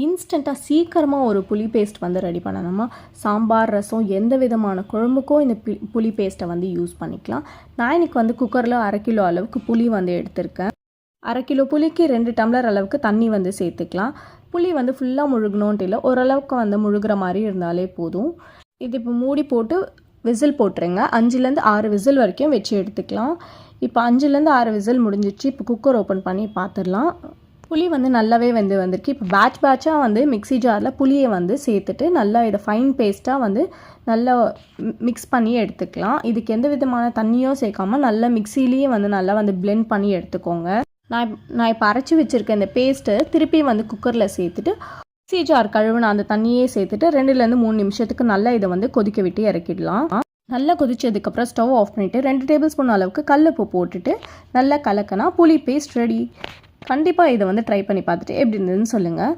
இன்ஸ்டண்ட்டாக சீக்கிரமாக ஒரு புளி பேஸ்ட் வந்து ரெடி பண்ணணுமா? சாம்பார், ரசம் எந்த விதமான குழம்புக்கும் இந்த புளி பேஸ்ட்டை வந்து யூஸ் பண்ணிக்கலாம். நான் இன்றைக்கி வந்து குக்கரில் 1/2 கிலோ அளவுக்கு புளி வந்து எடுத்திருக்கேன். 1/2 கிலோ புளிக்கு 2 டம்ளர் அளவுக்கு தண்ணி வந்து சேர்த்துக்கலாம். புளி வந்து ஃபுல்லாக முழுகணுன்ட்டு இல்லை, ஓரளவுக்கு வந்து முழுகிற மாதிரி இருந்தாலே போதும். இது இப்போ மூடி போட்டு விசில் போட்டுருங்க. 5லேருந்து 6 விசில் வரைக்கும் வச்சு எடுத்துக்கலாம். இப்போ 5லேருந்து 6 விசில் முடிஞ்சிச்சு. இப்போ குக்கர் ஓப்பன் பண்ணி பார்த்துடலாம். புளி வந்து நல்லாவே வந்திருக்கு. இப்போ பேட்சாக வந்து மிக்ஸி ஜாரில் புளியை வந்து சேர்த்துட்டு நல்லா இதை ஃபைன் பேஸ்ட்டாக வந்து நல்லா மிக்ஸ் பண்ணி எடுத்துக்கலாம். இதுக்கு எந்த விதமான தண்ணியும் சேர்க்காமல் நல்லா மிக்ஸிலேயே வந்து நல்லா வந்து பிளெண்ட் பண்ணி எடுத்துக்கோங்க. நான் இப்போ அரைச்சி வச்சுருக்க இந்த பேஸ்ட்டை திருப்பி வந்து குக்கரில் சேர்த்துட்டு மிக்ஸி ஜார் கழுவுன அந்த தண்ணியே சேர்த்துட்டு 2லேருந்து 3 நிமிஷத்துக்கு நல்லா இதை வந்து கொதிக்க விட்டு இறக்கிடலாம். நல்லா கொதிச்சதுக்கப்புறம் ஸ்டவ் ஆஃப் பண்ணிவிட்டு 2 டேபிள் ஸ்பூன் அளவுக்கு கல்லுப்பு போட்டுட்டு நல்லா கலக்கினா புளி பேஸ்ட் ரெடி. கண்டிப்பாக இதை வந்து ட்ரை பண்ணி பார்த்துட்டு எப்படி இருந்ததுன்னு சொல்லுங்கள்.